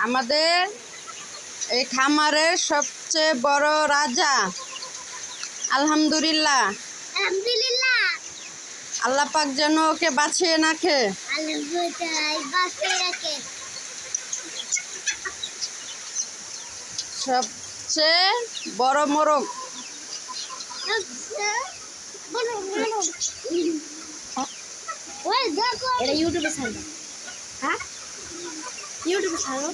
আমাদের এই খামারের সবচেয়ে বড় রাজা। আলহামদুলিল্লাহ, আলহামদুলিল্লাহ। আল্লাহ পাক যেন ওকে বাঁচিয়ে রাখে। সবচেয়ে বড় মোরগ। এটা ইউটিউবে ছাড়ো। হ্যাঁ, ইউটিউবে ছাড়ো।